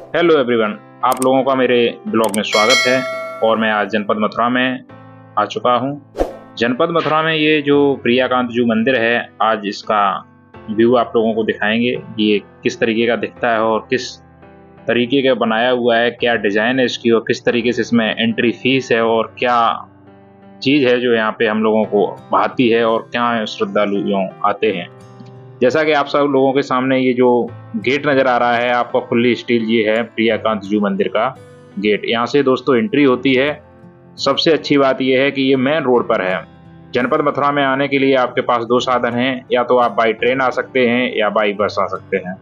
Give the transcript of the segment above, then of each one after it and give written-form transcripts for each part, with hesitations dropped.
Hello everyone, आप लोगों का मेरे ब्लॉग में स्वागत है। और मैं आज जनपद मथुरा में आ चुका हूँ। जनपद मथुरा में ये जो प्रियाकांत जू मंदिर है, आज इसका व्यू आप लोगों को दिखाएंगे। ये किस तरीके का दिखता है और किस तरीके का बनाया हुआ है, क्या डिज़ाइन है इसकी और किस तरीके से इसमें एंट्री फीस है और क्या चीज़ है जो यहाँ पे हम लोगों को भाती है और क्या श्रद्धालु आते हैं। जैसा कि आप सब लोगों के सामने ये जो गेट नज़र आ रहा है आपका फुल्ली स्टील, ये है प्रियाकांत जू मंदिर का गेट। यहाँ से दोस्तों एंट्री होती है। सबसे अच्छी बात यह है कि ये मेन रोड पर है। जनपद मथुरा में आने के लिए आपके पास दो साधन हैं, या तो आप बाई ट्रेन आ सकते हैं या बाई बस आ सकते हैं।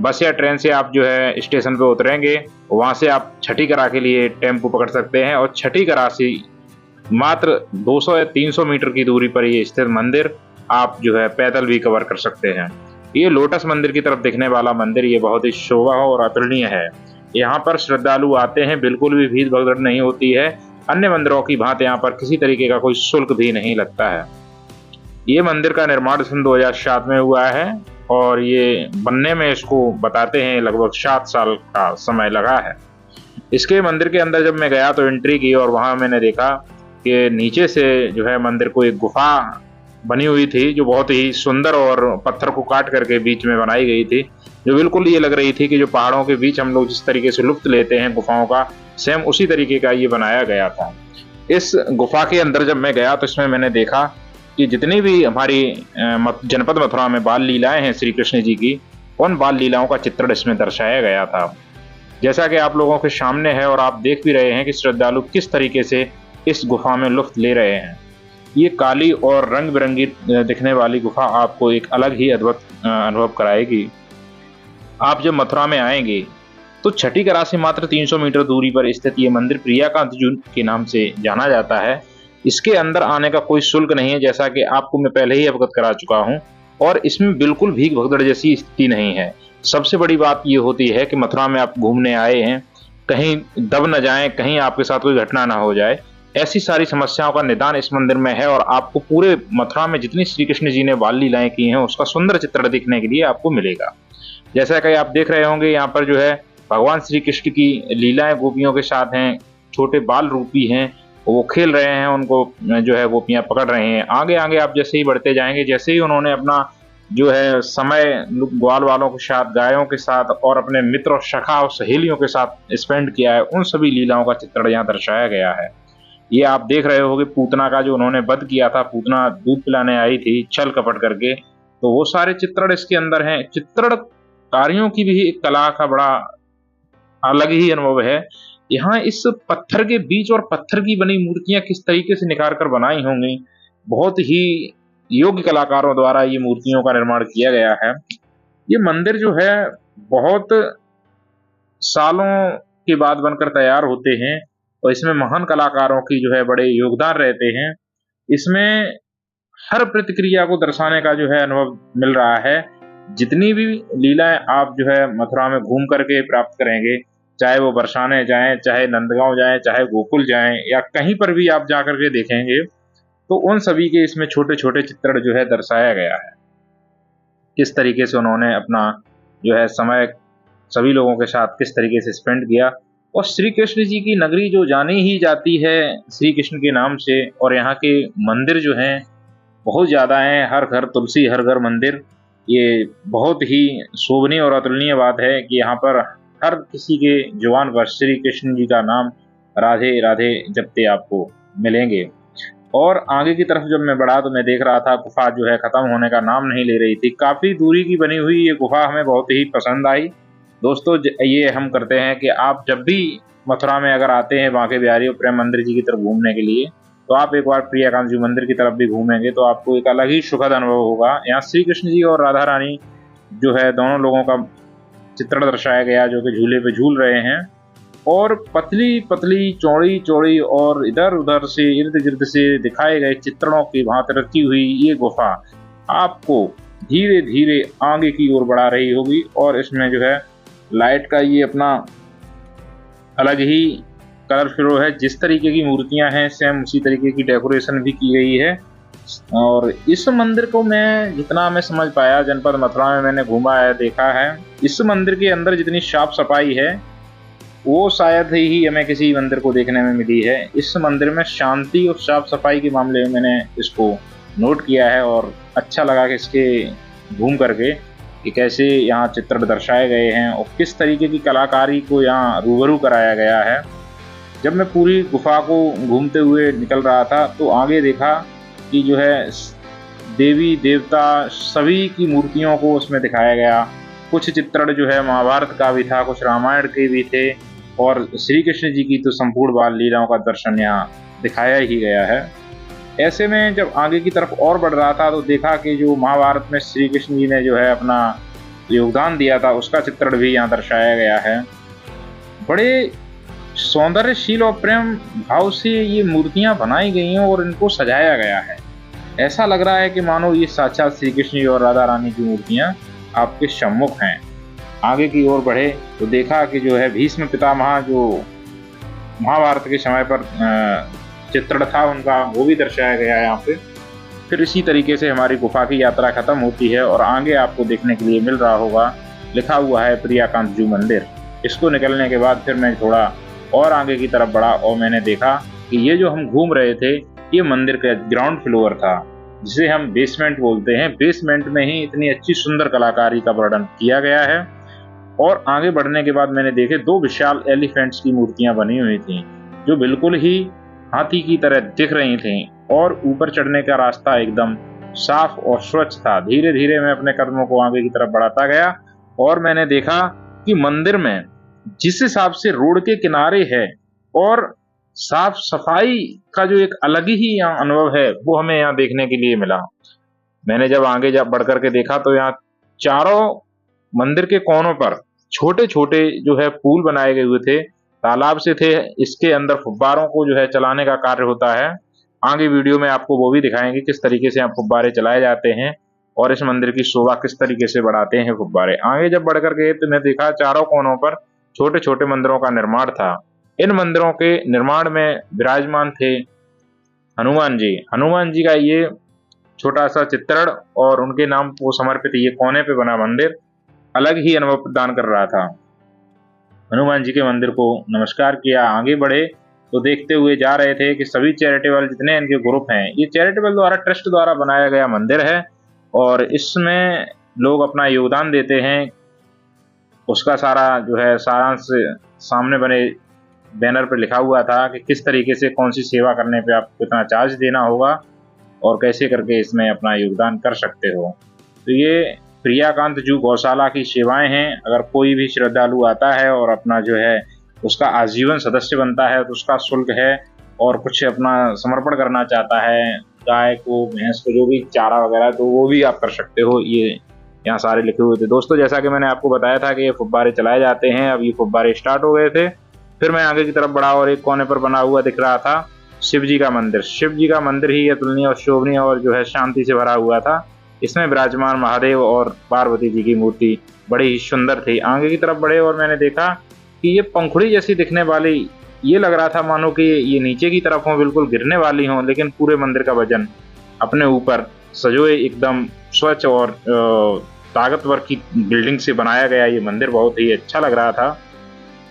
बस या ट्रेन से आप जो है स्टेशन पे उतरेंगे, वहाँ से आप छठी करा के लिए टेम्पो पकड़ सकते हैं और छठी करा से मात्र 200 या 300 मीटर की दूरी पर ये स्थित मंदिर आप जो है पैदल भी कवर कर सकते हैं। ये लोटस मंदिर की तरफ दिखने वाला मंदिर ये बहुत ही शोभा और अतुलनीय है। यहाँ पर श्रद्धालु आते हैं, बिल्कुल भी भीड़ भगदड़ नहीं होती है। अन्य मंदिरों की भांति यहाँ पर किसी तरीके का कोई शुल्क भी नहीं लगता है। ये मंदिर का निर्माण सन 2007 में हुआ है और ये बनने में इसको बताते हैं लगभग 7 साल का समय लगा है। इसके मंदिर के अंदर जब मैं गया तो एंट्री की और वहाँ मैंने देखा कि नीचे से जो है मंदिर को एक गुफा बनी हुई थी जो बहुत ही सुंदर और पत्थर को काट करके बीच में बनाई गई थी, जो बिल्कुल ये लग रही थी कि जो पहाड़ों के बीच हम लोग जिस तरीके से लुत्फ लेते हैं गुफाओं का, सेम उसी तरीके का ये बनाया गया था। इस गुफा के अंदर जब मैं गया तो इसमें मैंने देखा कि जितनी भी हमारी जनपद मथुरा में बाल लीलाएं हैं श्री कृष्ण जी की, उन बाल लीलाओं का चित्रण इसमें दर्शाया गया था। जैसा कि आप लोगों के सामने है और आप देख भी रहे हैं कि श्रद्धालु किस तरीके से इस गुफा में लुत्फ ले रहे हैं। ये काली और रंग बिरंगी दिखने वाली गुफा आपको एक अलग ही अद्भुत अनुभव कराएगी। आप जब मथुरा में आएंगे तो छठी करा से मात्र 300 मीटर दूरी पर स्थित ये मंदिर प्रियाकांत जू के नाम से जाना जाता है। इसके अंदर आने का कोई शुल्क नहीं है, जैसा कि आपको मैं पहले ही अवगत करा चुका हूँ, और इसमें बिल्कुल भीड़ भगदड़ जैसी स्थिति नहीं है। सबसे बड़ी बात ये होती है कि मथुरा में आप घूमने आए हैं, कहीं दब न जाएं, कहीं आपके साथ कोई घटना ना हो जाए, ऐसी सारी समस्याओं का निदान इस मंदिर में है। और आपको पूरे मथुरा में जितनी श्री कृष्ण जी ने बाल लीलाएं की हैं उसका सुंदर चित्र देखने के लिए आपको मिलेगा। जैसा कि आप देख रहे होंगे यहाँ पर जो है भगवान श्री कृष्ण की लीलाएं गोपियों के साथ हैं। छोटे बाल रूपी हैं, वो खेल रहे हैं, उनको जो है गोपियां पकड़ रहे हैं। आगे आगे आप जैसे ही बढ़ते जाएंगे, जैसे ही उन्होंने अपना जो है समय ग्वाल वालों के साथ, गायों के साथ और अपने मित्र और सखा और सहेलियों के साथ स्पेंड किया है, उन सभी लीलाओं का चित्रण यहाँ दर्शाया गया है। ये आप देख रहे होगे पूतना का जो उन्होंने वध किया था, पूतना दूध पिलाने आई थी छल कपट करके, तो वो सारे चित्रण इसके अंदर हैं। चित्रणकारियों की भी एक कला का बड़ा अलग ही अनुभव है। यहाँ इस पत्थर के बीच और पत्थर की बनी मूर्तियां किस तरीके से निखार कर बनाई होंगी, बहुत ही योग्य कलाकारों द्वारा ये मूर्तियों का निर्माण किया गया है। ये मंदिर जो है बहुत सालों के बाद बनकर तैयार होते हैं और इसमें महान कलाकारों की जो है बड़े योगदान रहते हैं। इसमें हर प्रतिक्रिया को दर्शाने का जो है अनुभव मिल रहा है। जितनी भी लीलाएं आप जो है मथुरा में घूम करके प्राप्त करेंगे, चाहे वो बरसाने जाएं, चाहे नंदगांव जाएं, चाहे गोकुल जाएं, या कहीं पर भी आप जा करके देखेंगे तो उन सभी के इसमें छोटे छोटे चित्रण जो है दर्शाया गया है। किस तरीके से उन्होंने अपना जो है समय सभी लोगों के साथ किस तरीके से स्पेंड किया। और श्री कृष्ण जी की नगरी जो जानी ही जाती है श्री कृष्ण के नाम से, और यहाँ के मंदिर जो हैं बहुत ज़्यादा हैं, हर घर तुलसी हर घर मंदिर। ये बहुत ही शोभनीय और अतुलनीय बात है कि यहाँ पर हर किसी के जुबान पर श्री कृष्ण जी का नाम राधे राधे जपते आपको मिलेंगे। और आगे की तरफ जब मैं बढ़ा तो मैं देख रहा था गुफा जो है खत्म होने का नाम नहीं ले रही थी। काफ़ी दूरी की बनी हुई ये गुफा हमें बहुत ही पसंद आई। दोस्तों ये हम करते हैं कि आप जब भी मथुरा में अगर आते हैं बांके बिहारी और प्रेम मंदिर जी की तरफ घूमने के लिए, तो आप एक बार प्रियाकांत जी मंदिर की तरफ भी घूमेंगे तो आपको एक अलग ही सुखद अनुभव होगा। यहाँ श्री कृष्ण जी और राधा रानी जो है दोनों लोगों का चित्रण दर्शाया गया, जो कि झूले पे झूल रहे हैं। और पतली पतली चौड़ी चौड़ी और इधर उधर से इर्द गिर्द से दिखाए गए चित्रणों की भांति रची हुई ये गुफा आपको धीरे धीरे आगे की ओर बढ़ा रही होगी। और इसमें जो है लाइट का ये अपना अलग ही कलर फ्लो है। जिस तरीके की मूर्तियां हैं सेम उसी तरीके की डेकोरेशन भी की गई है। और इस मंदिर को मैं जितना मैं समझ पाया, जनपद मथुरा में मैंने घूमा है, देखा है, इस मंदिर के अंदर जितनी साफ सफाई है वो शायद ही हमें किसी मंदिर को देखने में मिली है। इस मंदिर में शांति और साफ सफाई के मामले में मैंने इसको नोट किया है और अच्छा लगा कि इसके घूम करके कि कैसे यहाँ चित्र दर्शाए गए हैं और किस तरीके की कलाकारी को यहाँ रूबरू कराया गया है। जब मैं पूरी गुफा को घूमते हुए निकल रहा था तो आगे देखा कि जो है देवी देवता सभी की मूर्तियों को उसमें दिखाया गया। कुछ चित्रण जो है महाभारत का भी था, कुछ रामायण के भी थे और श्री कृष्ण जी की तो संपूर्ण बाल लीलाओं का दर्शन यहाँ दिखाया ही गया है। ऐसे में जब आगे की तरफ और बढ़ रहा था तो देखा कि जो महाभारत में श्री कृष्ण जी ने जो है अपना योगदान दिया था उसका चित्रण भी यहाँ दर्शाया गया है। बड़े सौंदर्यशील और प्रेम भाव से ये मूर्तियां बनाई गई हैं और इनको सजाया गया है। ऐसा लग रहा है कि मानो ये साक्षात श्री कृष्ण जी और राधा रानी की मूर्तियां आपके सम्मुख हैं। आगे की ओर बढ़े तो देखा कि जो है भीष्म पितामह जो महाभारत के समय पर चित्रण था उनका वो भी दर्शाया गया है यहाँ पे। फिर इसी तरीके से हमारी गुफा की यात्रा खत्म होती है और आगे आपको देखने के लिए मिल रहा होगा लिखा हुआ है प्रियाकांत जू मंदिर। इसको निकलने के बाद फिर मैं थोड़ा और आगे की तरफ बढ़ा और मैंने देखा कि ये जो हम घूम रहे थे ये मंदिर का ग्राउंड फ्लोर था, जिसे हम बेसमेंट बोलते हैं। बेसमेंट में ही इतनी अच्छी सुंदर कलाकारी का वर्णन किया गया है। और आगे बढ़ने के बाद मैंने देखे 2 विशाल एलिफेंट्स की मूर्तियां बनी हुई थी जो बिल्कुल ही हाथी की तरह दिख रही थी और ऊपर चढ़ने का रास्ता एकदम साफ और स्वच्छ था। धीरे धीरे मैं अपने कदमों को आगे की तरफ बढ़ाता गया और मैंने देखा कि मंदिर में जिस हिसाब से रोड के किनारे है और साफ सफाई का जो एक अलग ही यहाँ अनुभव है वो हमें यहाँ देखने के लिए मिला। मैंने जब आगे बढ़ करके देखा तो यहाँ चारों मंदिर के कोनों पर छोटे छोटे जो है पूल बनाए गए हुए थे, तालाब से थे। इसके अंदर फुब्बारों को जो है चलाने का कार्य होता है। आगे वीडियो में आपको वो भी दिखाएंगे किस तरीके से यहाँ फुब्बारे चलाए जाते हैं और इस मंदिर की शोभा किस तरीके से बढ़ाते हैं फुब्बारे। आगे जब बढ़कर गए तो मैं देखा चारों कोनों पर छोटे छोटे मंदिरों का निर्माण था। इन मंदिरों के निर्माण में विराजमान थे हनुमान जी। हनुमान जी का ये छोटा सा चित्रण और उनके नाम को समर्पित ये कोने पे बना मंदिर अलग ही अनुभव प्रदान कर रहा था। हनुमान जी के मंदिर को नमस्कार किया, आगे बढ़े तो देखते हुए जा रहे थे कि सभी चैरिटेबल जितने इनके ग्रुप हैं, ये चैरिटेबल द्वारा ट्रस्ट द्वारा बनाया गया मंदिर है और इसमें लोग अपना योगदान देते हैं। उसका सारा जो है सारांश सामने बने बैनर पर लिखा हुआ था कि किस तरीके से कौन सी सेवा करने पे आपको कितना चार्ज देना होगा और कैसे करके इसमें अपना योगदान कर सकते हो। तो ये प्रियाकांत जू गौशाला की सेवाएं हैं। अगर कोई भी श्रद्धालु आता है और अपना जो है उसका आजीवन सदस्य बनता है तो उसका शुल्क है और कुछ अपना समर्पण करना चाहता है, गाय को भैंस को जो भी चारा वगैरह, तो वो भी आप कर सकते हो। ये यहाँ सारे लिखे हुए थे। दोस्तों जैसा कि मैंने आपको बताया था कि ये फुब्बारे चलाए जाते हैं, अब ये फुब्बारे स्टार्ट हो गए थे। फिर मैं आगे की तरफ बढ़ा और एक कोने पर बना हुआ दिख रहा था शिव जी का मंदिर। शिव जी का मंदिर ही अतुलनीय और शोभनीय और जो है शांति से भरा हुआ था। इसमें विराजमान महादेव और पार्वती जी की मूर्ति बड़ी ही सुंदर थी। आगे की तरफ बढ़े और मैंने देखा कि ये पंखुड़ी जैसी दिखने वाली, ये लग रहा था मानो कि ये नीचे की तरफ हो, बिल्कुल गिरने वाली हो, लेकिन पूरे मंदिर का वजन अपने ऊपर सजोए एकदम स्वच्छ और ताकतवर की बिल्डिंग से बनाया गया ये मंदिर बहुत ही अच्छा लग रहा था।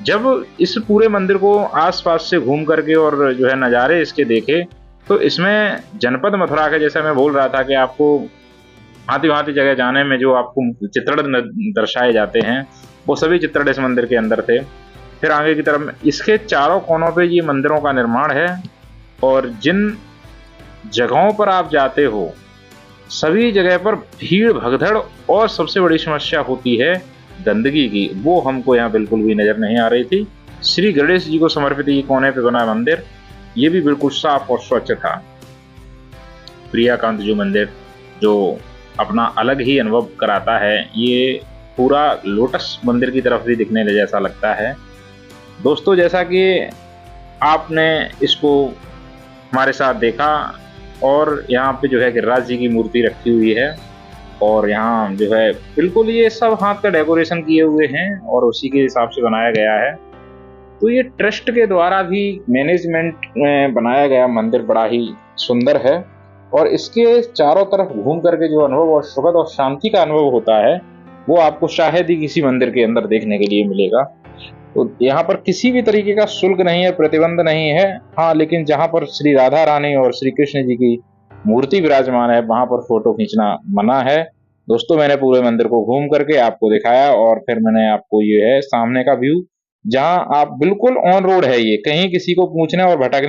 जब इस पूरे मंदिर को आसपास से घूम करके और जो है नज़ारे इसके देखे तो इसमें जनपद मथुरा के, जैसा मैं बोल रहा था कि आपको भांति भांति जगह जाने में जो आपको चित्रण दर्शाए जाते हैं वो सभी चित्रण इस मंदिर के अंदर थे। फिर आगे की तरफ इसके चारों कोनों पे ये मंदिरों का निर्माण है और जिन जगहों पर आप जाते हो सभी जगह पर भीड़ भगदड़ और सबसे बड़ी समस्या होती है गंदगी की, वो हमको यहाँ बिल्कुल भी नजर नहीं आ रही थी। श्री गणेश जी को समर्पित ये कोने पे बना मंदिर ये भी बिल्कुल साफ और स्वच्छ था। प्रियाकांत जू मंदिर जो अपना अलग ही अनुभव कराता है, ये पूरा लोटस मंदिर की तरफ भी दिखने जैसा लगता है। दोस्तों जैसा कि आपने इसको हमारे साथ देखा और यहाँ पे जो है गिरिराज जी की मूर्ति रखी हुई है और यहाँ जो है बिल्कुल ये सब हाथ का डेकोरेशन किए हुए हैं और उसी के हिसाब से बनाया गया है। तो ये ट्रस्ट के द्वारा भी मैनेजमेंट में बनाया गया मंदिर बड़ा ही सुंदर है और इसके चारों तरफ घूम करके जो अनुभव और सुखद और शांति का अनुभव होता है वो आपको शायद ही किसी मंदिर के अंदर देखने के लिए मिलेगा। तो यहाँ पर किसी भी तरीके का शुल्क नहीं है, प्रतिबंध नहीं है। हाँ, लेकिन जहाँ पर श्री राधा रानी और श्री कृष्ण जी की मूर्ति विराजमान है वहां पर फोटो खींचना मना है। दोस्तों, मैंने पूरे मंदिर को घूम करके आपको दिखाया और फिर मैंने आपको ये है सामने का व्यू, जहां आप बिल्कुल ऑन रोड है, ये कहीं किसी को पूछने और भटकने